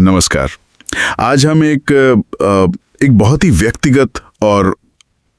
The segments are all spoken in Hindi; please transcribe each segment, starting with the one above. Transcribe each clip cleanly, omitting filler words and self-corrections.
नमस्कार। आज हम एक बहुत ही व्यक्तिगत और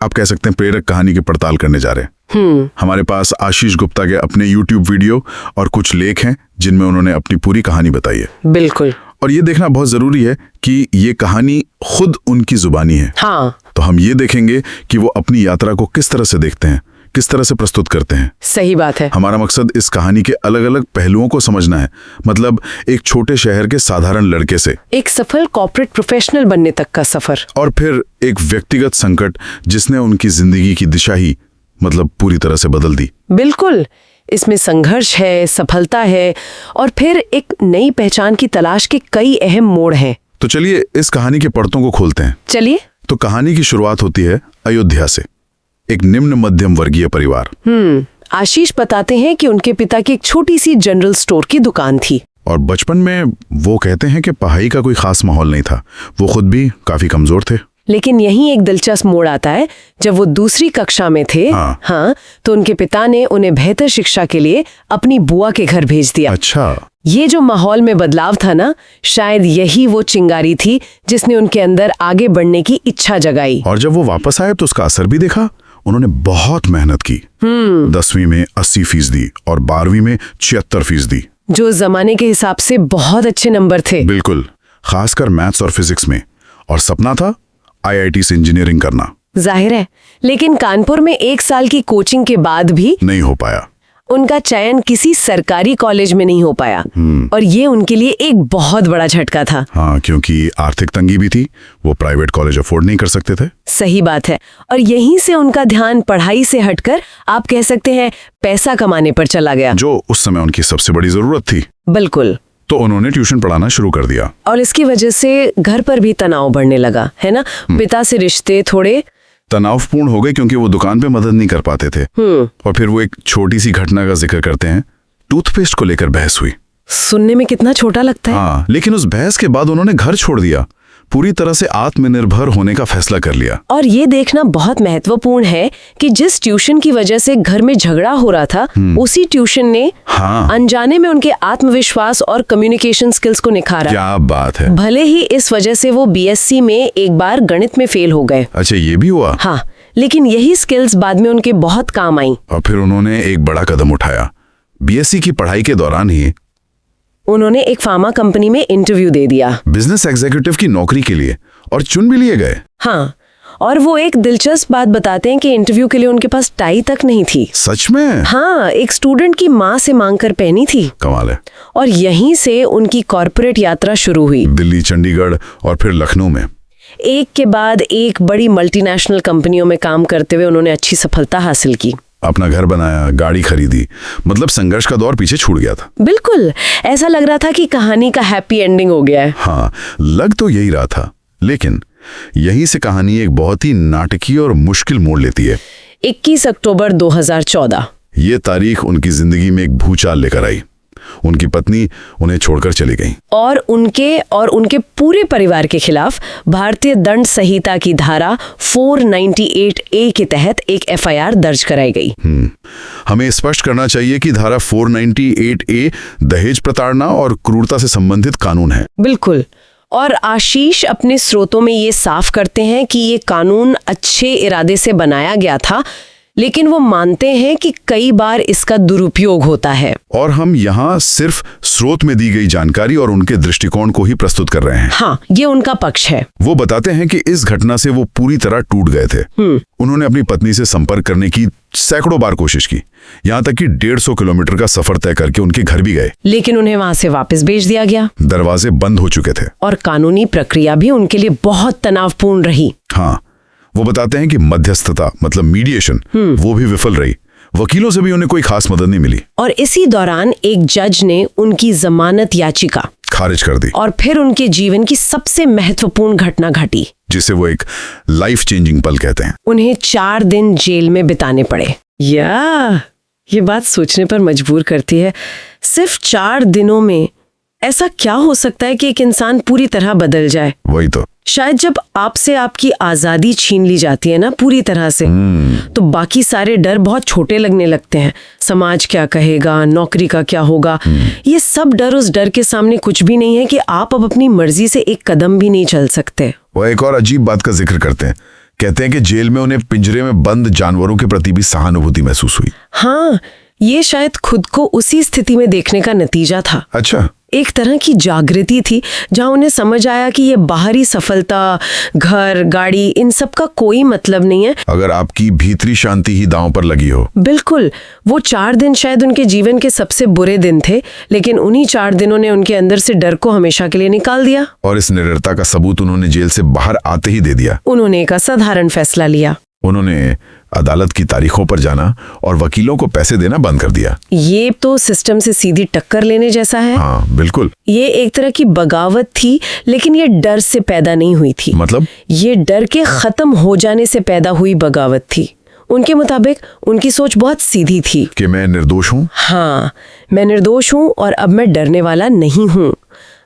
आप कह सकते हैं प्रेरक कहानी की पड़ताल करने जा रहे हैं। हमारे पास आशीष गुप्ता के अपने YouTube वीडियो और कुछ लेख हैं जिनमें उन्होंने अपनी पूरी कहानी बताई है। बिल्कुल। और ये देखना बहुत जरूरी है कि ये कहानी खुद उनकी जुबानी है। हाँ। तो हम ये देखेंगे कि वो अपनी यात्रा को किस तरह से देखते हैं, किस तरह से प्रस्तुत करते हैं। सही बात है। हमारा मकसद इस कहानी के अलग अलग पहलुओं को समझना है। मतलब एक छोटे शहर के साधारण लड़के से एक सफल कॉर्पोरेट प्रोफेशनल बनने तक का सफर, और फिर एक व्यक्तिगत संकट जिसने उनकी जिंदगी की दिशा ही पूरी तरह से बदल दी। बिल्कुल। इसमें संघर्ष है, सफलता है और फिर एक नई पहचान की तलाश के कई अहम मोड़ हैं। तो चलिए इस कहानी के पड़तों को खोलते हैं। चलिए। तो कहानी की शुरुआत होती है अयोध्या से, एक निम्न मध्यम वर्गीय परिवार। आशीष बताते हैं कि उनके पिता की एक छोटी सी जनरल स्टोर की दुकान थी। और बचपन में वो कहते हैं कि पढ़ाई का कोई खास माहौल नहीं था। वो खुद भी काफी कमजोर थे। लेकिन यहीं एक दिलचस्प मोड़ आता है। जब वो दूसरी कक्षा में थे, हाँ, तो उनके पिता ने उन्हें बेहतर शिक्षा के लिए अपनी बुआ के घर भेज दिया। अच्छा। ये जो माहौल में बदलाव था ना, शायद यही वो चिंगारी थी जिसने उनके अंदर आगे बढ़ने की इच्छा जगाई। और जब वो वापस आए तो उसका असर भी देखा। उन्होंने बहुत मेहनत की। 10वीं में 80% और 12वीं में 76%, जो जमाने के हिसाब से बहुत अच्छे नंबर थे। बिल्कुल, खासकर मैथ्स और फिजिक्स में। और सपना था IIT से इंजीनियरिंग करना। जाहिर है, लेकिन कानपुर में 1 साल की कोचिंग के बाद भी नहीं हो पाया। उनका चयन किसी सरकारी कॉलेज में नहीं हो पाया। और ये उनके लिए एक बहुत बड़ा झटका था। हाँ, क्योंकि आर्थिक तंगी भी थी। वो प्राइवेट कॉलेज अफोर्ड नहीं कर सकते थे। सही बात है। और यहीं से उनका ध्यान पढ़ाई से हटकर आप कह सकते हैं पैसा कमाने पर चला गया, जो उस समय उनकी सबसे बड़ी जरूरत थी। बिल्कुल। तो उन्होंने ट्यूशन पढ़ाना शुरू कर दिया। और इसकी वजह से घर पर भी तनाव बढ़ने लगा, है ना। पिता से रिश्ते थोड़े तनावपूर्ण हो गए क्योंकि वो दुकान पे मदद नहीं कर पाते थे। और फिर वो एक छोटी सी घटना का जिक्र करते हैं। टूथपेस्ट को लेकर बहस हुई। सुनने में कितना छोटा लगता है। हाँ, लेकिन उस बहस के बाद उन्होंने घर छोड़ दिया। पूरी तरह से आत्मनिर्भर होने का फैसला कर लिया। और ये देखना बहुत महत्वपूर्ण है कि जिस ट्यूशन की वजह से घर में झगड़ा हो रहा था, उसी ट्यूशन ने अनजाने में उनके आत्मविश्वास और कम्युनिकेशन स्किल्स को निखारा। क्या बात है। भले ही इस वजह से वो BSc में एक बार गणित में फेल हो गए। अच्छा, ये भी हुआ। हाँ, लेकिन यही स्किल्स बाद में उनके बहुत काम आई। और फिर उन्होंने एक बड़ा कदम उठाया। BSc की पढ़ाई के दौरान ही उन्होंने एक फार्मा कंपनी में इंटरव्यू दे दिया, बिजनेस एग्जीक्यूटिव की नौकरी के लिए, और चुन भी लिए गए। हाँ, और वो एक दिलचस्प बात बताते हैं कि इंटरव्यू के लिए उनके पास टाई तक नहीं थी। सच में? हाँ, एक स्टूडेंट की माँ से मांगकर पहनी थी। कमाल है। और यहीं से उनकी कॉर्पोरेट यात्रा शुरू हुई। दिल्ली, चंडीगढ़ और फिर लखनऊ में एक के बाद एक बड़ी मल्टीनेशनल कंपनियों में काम करते हुए उन्होंने अच्छी सफलता हासिल की। अपना घर बनाया, गाड़ी खरीदी। संघर्ष का दौर पीछे छूट गया था। बिल्कुल, ऐसा लग रहा था कि कहानी का हैप्पी एंडिंग हो गया है। हाँ, लग तो यही रहा था। लेकिन यहीं से कहानी एक बहुत ही नाटकीय और मुश्किल मोड़ लेती है। 21 अक्टूबर 2014। ये तारीख उनकी जिंदगी में एक भूचाल लेकर आई। उनकी पत्नी उन्हें छोड़कर चली गई। और उनके पूरे परिवार के खिलाफ भारतीय दंड संहिता की धारा 498A के तहत एक FIR दर्ज कराई गई। हमें स्पष्ट करना चाहिए कि धारा 498A दहेज प्रताड़ना और क्रूरता से संबंधित कानून है। बिल्कुल। और आशीष अपने स्रोतों में ये साफ करते हैं कि ये कानून अच्छे इरादे से बनाया गया था, लेकिन वो मानते हैं कि कई बार इसका दुरुपयोग होता है। और हम यहाँ सिर्फ स्रोत में दी गई जानकारी और उनके दृष्टिकोण को ही प्रस्तुत कर रहे हैं। हाँ, ये उनका पक्ष है। वो बताते हैं कि इस घटना से वो पूरी तरह टूट गए थे। उन्होंने अपनी पत्नी से संपर्क करने की सैकड़ों बार कोशिश की, यहाँ तक कि 150 किलोमीटर का सफर तय करके उनके घर भी गए, लेकिन उन्हें वहाँ से वापस भेज दिया गया। दरवाजे बंद हो चुके थे। और कानूनी प्रक्रिया भी उनके लिए बहुत तनावपूर्ण रही। हाँ, वो बताते हैं कि मध्यस्थता मीडिएशन वो भी विफल रही। वकीलों से भी उन्हें कोई खास मदद नहीं मिली। और इसी दौरान एक जज ने उनकी जमानत याचिका खारिज कर दी। और फिर उनके जीवन की सबसे महत्वपूर्ण घटना घटी, जिसे वो एक लाइफ चेंजिंग पल कहते हैं। उन्हें 4 दिन जेल में बिताने पड़े। ये बात सोचने पर मजबूर करती है। सिर्फ 4 दिनों में ऐसा क्या हो सकता है कि एक इंसान पूरी तरह बदल जाए? वही तो। शायद जब आपसे आपकी आजादी छीन ली जाती है ना पूरी तरह से, तो बाकी सारे डर बहुत छोटे लगने लगते हैं। समाज क्या कहेगा, नौकरी का क्या होगा, ये सब डर उस डर के सामने कुछ भी नहीं है कि आप अब अपनी मर्जी से एक कदम भी नहीं चल सकते। वो एक और अजीब बात का जिक्र करते हैं। कहते हैं कि जेल में उन्हें पिंजरे में बंद जानवरों के प्रति भी सहानुभूति महसूस हुई। हाँ, ये शायद खुद को उसी स्थिति में देखने का नतीजा था। अच्छा। एक तरह की जागृति थी जहां उन्हें समझ आया कि ये बाहरी सफलता, घर, गाड़ी, इन सब का कोई मतलब नहीं है अगर आपकी भीतरी शांति ही दांव पर लगी हो। बिल्कुल। वो 4 दिन शायद उनके जीवन के सबसे बुरे दिन थे, लेकिन उन्हीं 4 दिनों ने उनके अंदर से डर को हमेशा के लिए निकाल दिया। और इस निडरता का सबूत उन्होंने जेल से बाहर आते ही दे दिया। उन्होंने एक असाधारण फैसला लिया। उन्होंने अदालत की तारीखों पर जाना और वकीलों को पैसे देना बंद कर दिया। ये तो सिस्टम से सीधी टक्कर लेने जैसा है। हाँ बिल्कुल। ये एक तरह की बगावत थी, लेकिन ये डर से पैदा नहीं हुई थी। मतलब? ये डर के खत्म हो जाने से पैदा हुई बगावत थी। उनके मुताबिक उनकी सोच बहुत सीधी थी कि मैं निर्दोष हूँ। हाँ, मैं निर्दोष हूँ और अब मैं डरने वाला नहीं हूँ।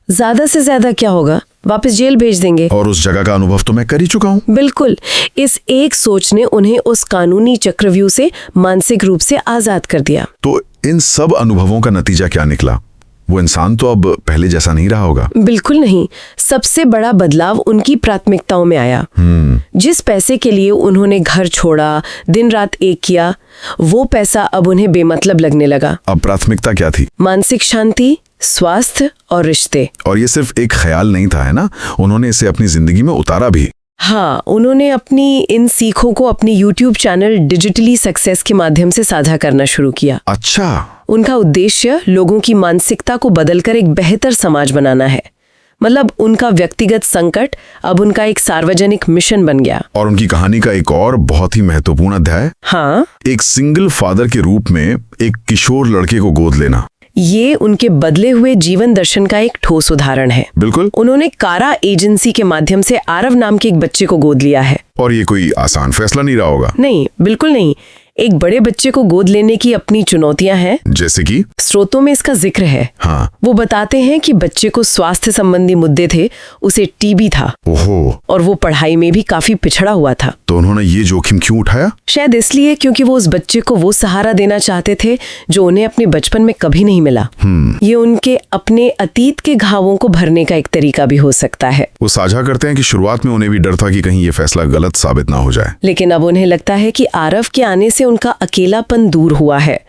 ज्यादा से ज्यादा क्या होगा, वापस जेल भेज देंगे। और उस जगह का अनुभव तो मैं कर ही चुका हूँ। बिल्कुल। इस एक सोच ने उन्हें उस कानूनी चक्रव्यूह से मानसिक रूप से आजाद कर दिया। तो इन सब अनुभवों का नतीजा क्या निकला? वो इंसान तो अब पहले जैसा नहीं रहा होगा। बिल्कुल नहीं। सबसे बड़ा बदलाव उनकी प्राथमिकताओं में आया। जिस पैसे के लिए उन्होंने घर छोड़ा, दिन रात एक किया, वो पैसा अब उन्हें बेमतलब लगने लगा। अब प्राथमिकता क्या थी? मानसिक शांति, स्वास्थ्य और रिश्ते। और ये सिर्फ एक ख्याल नहीं था, है ना? उन्होंने इसे अपनी जिंदगी में उतारा भी। हाँ, उन्होंने अपनी इन सीखों को अपनी YouTube चैनल डिजिटली सक्सेस के माध्यम से साझा करना शुरू किया। अच्छा। उनका उद्देश्य लोगों की मानसिकता को बदलकर एक बेहतर समाज बनाना है। मतलब उनका व्यक्तिगत संकट अब उनका एक सार्वजनिक मिशन बन गया। और उनकी कहानी का एक और बहुत ही महत्वपूर्ण अध्याय, हाँ, एक सिंगल फादर के रूप में एक किशोर लड़के को गोद लेना। ये उनके बदले हुए जीवन दर्शन का एक ठोस उदाहरण है। बिल्कुल। उन्होंने कारा एजेंसी के माध्यम से आरव नाम के एक बच्चे को गोद लिया है। और ये कोई आसान फैसला नहीं रहा होगा। नहीं, बिल्कुल नहीं। एक बड़े बच्चे को गोद लेने की अपनी चुनौतियां हैं। जैसे कि? स्रोतों में इसका जिक्र है। हाँ। वो बताते हैं कि बच्चे को स्वास्थ्य संबंधी मुद्दे थे, उसे टीबी था। ओहो। और वो पढ़ाई में भी काफी पिछड़ा हुआ था। तो उन्होंने ये जोखिम क्यों उठाया? शायद इसलिए क्योंकि वो उस बच्चे को वो सहारा देना चाहते थे जो उन्हें अपने बचपन में कभी नहीं मिला। ये उनके अपने अतीत के घावों को भरने का एक तरीका भी हो सकता है। वो साझा करते हैं कि शुरुआत में उन्हें भी डर था कि कहीं ये फैसला गलत साबित ना हो जाए, लेकिन अब उन्हें लगता है कि आरव के आने से उनका अकेलापन दूर हुआ है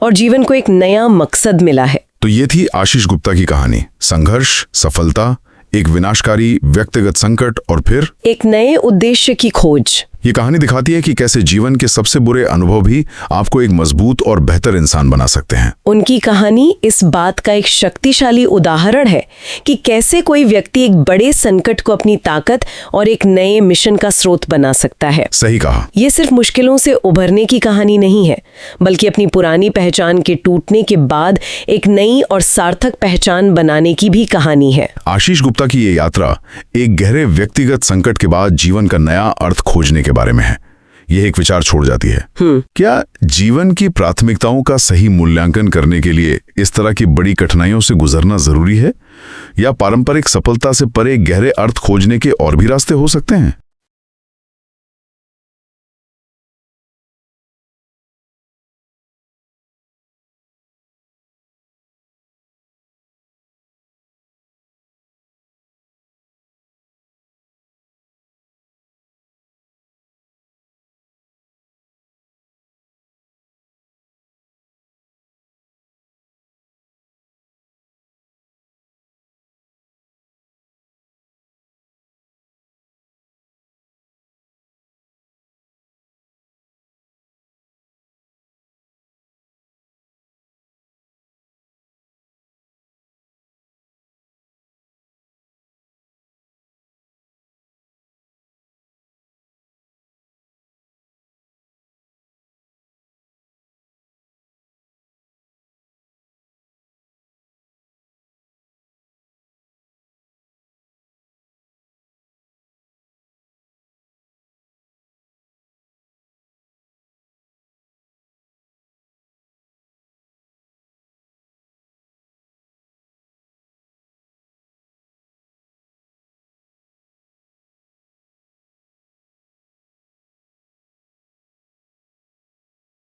और जीवन को एक नया मकसद मिला है। तो ये थी आशीष गुप्ता की कहानी। संघर्ष, सफलता, एक विनाशकारी व्यक्तिगत संकट और फिर एक नए उद्देश्य की खोज। ये कहानी दिखाती है कि कैसे जीवन के सबसे बुरे अनुभव भी आपको एक मजबूत और बेहतर इंसान बना सकते हैं। उनकी कहानी इस बात का एक शक्तिशाली उदाहरण है कि कैसे कोई व्यक्ति एक बड़े संकट को अपनी ताकत और एक नए मिशन का स्रोत बना सकता है। सही कहा। ये सिर्फ मुश्किलों से उभरने की कहानी नहीं है, बल्कि अपनी पुरानी पहचान के टूटने के बाद एक नई और सार्थक पहचान बनाने की भी कहानी है। आशीष गुप्ता की ये यात्रा एक गहरे व्यक्तिगत संकट के बाद जीवन का नया अर्थ खोजने के बारे में है। यह एक विचार छोड़ जाती है। क्या जीवन की प्राथमिकताओं का सही मूल्यांकन करने के लिए इस तरह की बड़ी कठिनाइयों से गुजरना जरूरी है, या पारंपरिक सफलता से परे गहरे अर्थ खोजने के और भी रास्ते हो सकते हैं?